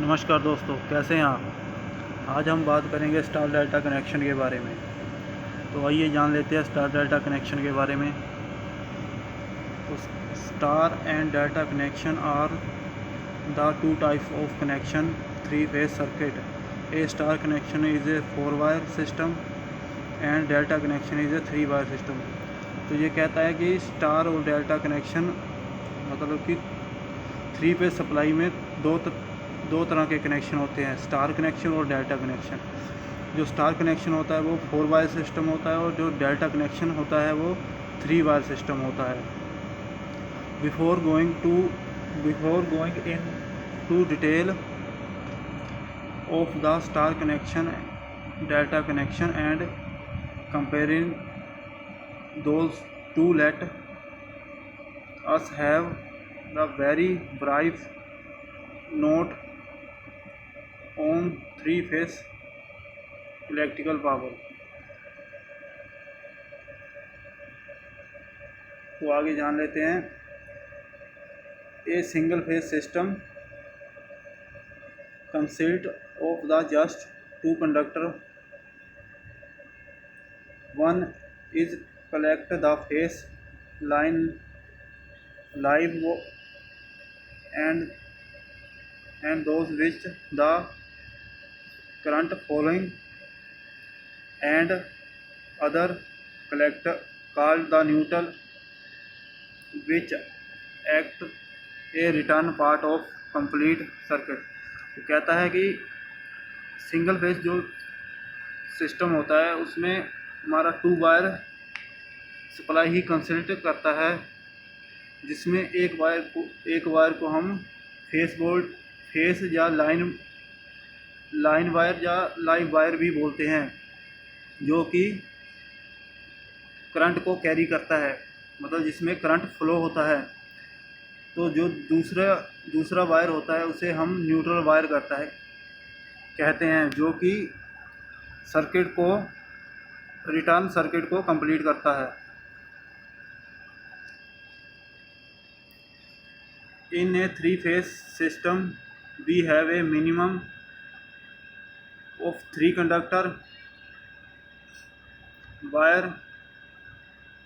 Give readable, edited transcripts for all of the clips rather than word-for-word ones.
नमस्कार दोस्तों, कैसे हैं आप। आज हम बात करेंगे स्टार डेल्टा कनेक्शन के बारे में। तो आइए जान लेते हैं स्टार डेल्टा कनेक्शन के बारे में। तो star and delta connection are the two type of connection three phase circuit. A star connection is a 4 wire system and delta connection is a 3 wire system. तो ये कहता है कि स्टार और डेल्टा कनेक्शन मतलब कि थ्री फेज सप्लाई में दो तरह के कनेक्शन होते हैं, स्टार कनेक्शन और डेल्टा कनेक्शन। जो स्टार कनेक्शन होता है वो 4 वायर सिस्टम होता है और जो डेल्टा कनेक्शन होता है वो 3 वायर सिस्टम होता है। Before going into detail of the star connection delta connection and comparing those two, let us have the very brief note on three phase electrical power। तो आगे जान लेते हैं। A single phase system consist of the just two conductor, one is collect the phase line live and those which the current following, and other collector called the neutral, which act a return part of complete circuit। तो कहता है कि single phase जो system होता है उसमें हमारा 2 wire supply ही consider करता है, जिसमें एक वायर को हम फेस या लाइन वायर या लाइव वायर भी बोलते हैं, जो कि करंट को कैरी करता है, मतलब जिसमें करंट फ्लो होता है। तो जो दूसरा वायर होता है उसे हम न्यूट्रल वायर कहते हैं, जो कि रिटर्न सर्किट को कंप्लीट करता है। In a three-phase system, we have a minimum of 3 conductor wire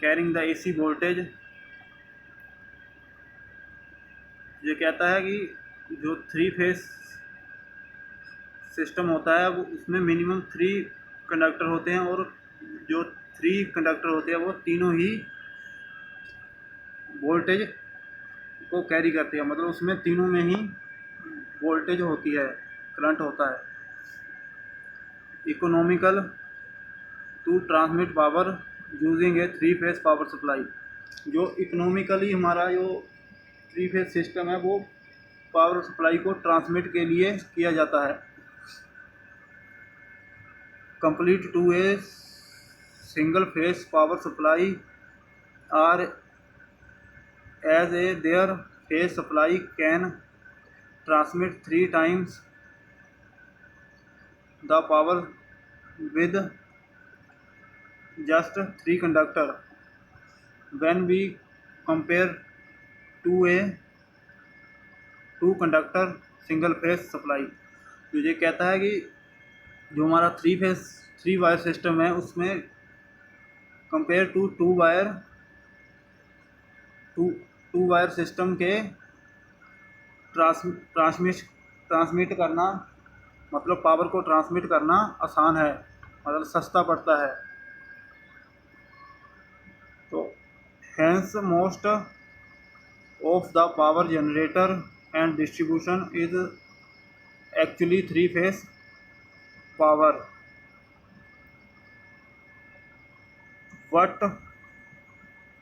carrying the AC voltage। ये कहता है कि जो 3 फेज सिस्टम होता है वो उसमें मिनिमम 3 कंडक्टर होते हैं, और जो 3 कंडक्टर होते हैं वो तीनों ही वोल्टेज को कैरी करती है, मतलब उसमें तीनों में ही वोल्टेज होती है, करंट होता है। Economical to transmit power using a 3 phase power supply. जो इकोनॉमिकली हमारा जो 3 फेज सिस्टम है वो पावर सप्लाई को ट्रांसमिट के लिए किया जाता है। Complete to a single phase power supply are as their phase supply can transmit 3 times the power with just 3 conductor when we compare to a 2 conductor single phase supply। तो ये कहता है कि जो हमारा 3 वायर सिस्टम है उसमें compare to 2 wire system के ट्रांसमिट करना, मतलब पावर को ट्रांसमिट करना आसान है, मतलब सस्ता पड़ता है। तो hence most of the power generator and distribution is actually 3 phase power. What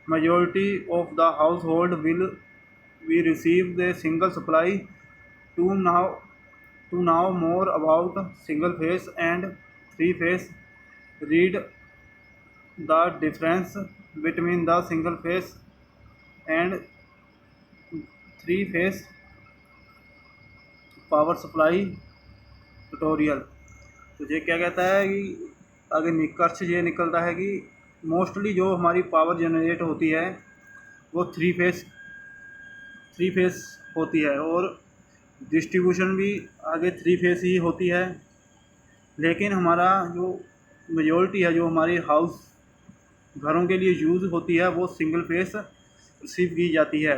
majority of the household will we receive the single supply। to know more about single phase and 3 phase, read the difference between the single phase and 3 phase power supply tutorial. तो ये क्या कहता है कि आगे निष्कर्ष ये निकलता है कि मोस्टली जो हमारी पावर जनरेट होती है वो थ्री फेस होती है, और डिस्ट्रीब्यूशन भी आगे 3 फेस ही होती है, लेकिन हमारा जो मेजॉरिटी है जो हमारी हाउस घरों के लिए यूज़ होती है वो सिंगल फेस रिसीव की जाती है।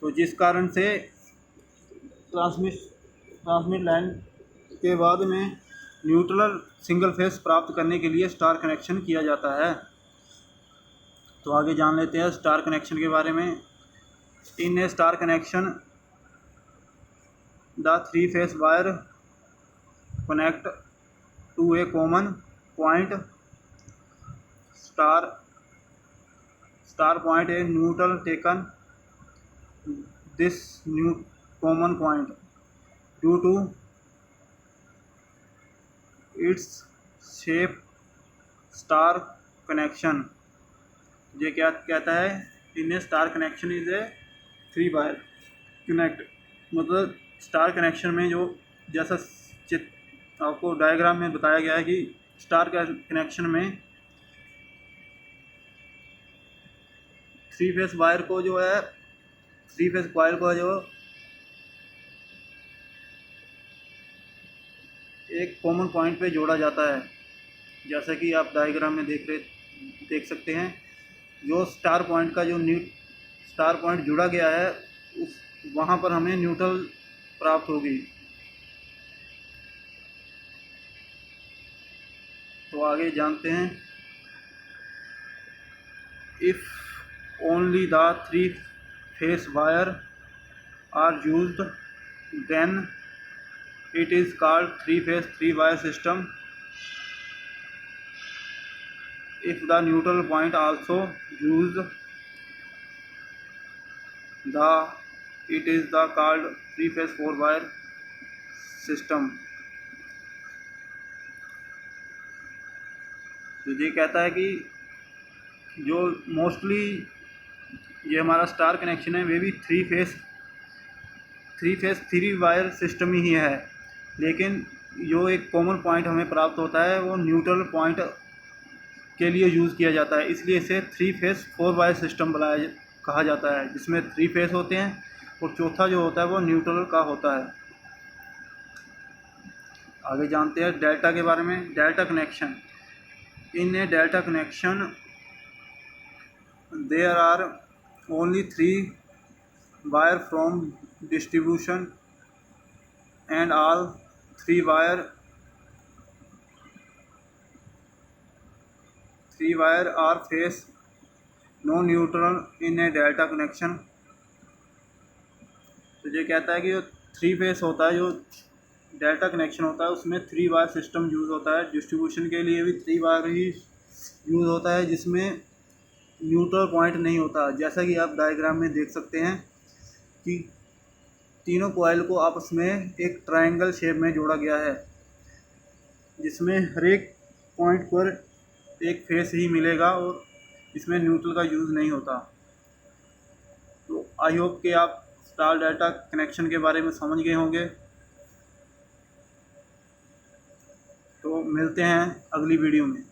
तो जिस कारण से ट्रांसमिट लाइन के बाद में न्यूट्रल सिंगल फेस प्राप्त करने के लिए स्टार कनेक्शन किया जाता है। तो आगे जान लेते हैं स्टार कनेक्शन के बारे में। In a star connection the 3 phase wire connect to a common point star point a neutral taken this new common point due to its shape star connection। ये क्या कहता है, in star connection is a 3 wire connect, मतलब star connection में जो जैसा आपको diagram में बताया गया है कि स्टार कनेक्शन में 3 फेस वायर को जो है 3 फेस कॉइल को जो एक कॉमन पॉइंट पे जोड़ा जाता है, जैसा कि आप डायग्राम में देख सकते हैं। जो स्टार पॉइंट का जो स्टार पॉइंट जुड़ा गया है उस वहाँ पर हमें न्यूट्रल प्राप्त होगी। तो आगे जानते हैं, if only the 3 phase wire are used then it is called 3 phase 3 wire system। if the neutral point also used it is the called 3 phase 4 wire system। तो ये कहता है कि जो मोस्टली ये हमारा स्टार कनेक्शन है वे भी 3 फेस 3 वायर सिस्टम ही है, लेकिन जो एक कॉमन पॉइंट हमें प्राप्त होता है वो न्यूट्रल पॉइंट के लिए यूज़ किया जाता है, इसलिए इसे 3 फेस 4 वायर सिस्टम कहा जाता है, जिसमें 3 फेस होते हैं और चौथा जो होता है वो न्यूट्रल का होता है। आगे जानते हैं डेल्टा के बारे में। Delta connection, in a delta connection there are only 3 wire from distribution and all 3 wire are phase no neutral in a delta connection। तो ये कहता है कि जो 3 फेस होता है, जो डेल्टा कनेक्शन होता है उसमें 3 वायर सिस्टम यूज़ होता है। डिस्ट्रीब्यूशन के लिए भी 3 वायर ही यूज़ होता है, जिसमें न्यूट्रल पॉइंट नहीं होता। जैसा कि आप डायग्राम में देख सकते हैं कि तीनों कॉइल को आपस में एक ट्रायंगल शेप में जोड़ा गया है, जिसमें हर एक पॉइंट पर एक फेस ही मिलेगा और इसमें न्यूट्रल का यूज़ नहीं होता। तो आई होप कि आप स्टार डेल्टा कनेक्शन के बारे में समझ गए होंगे। तो मिलते हैं अगली वीडियो में।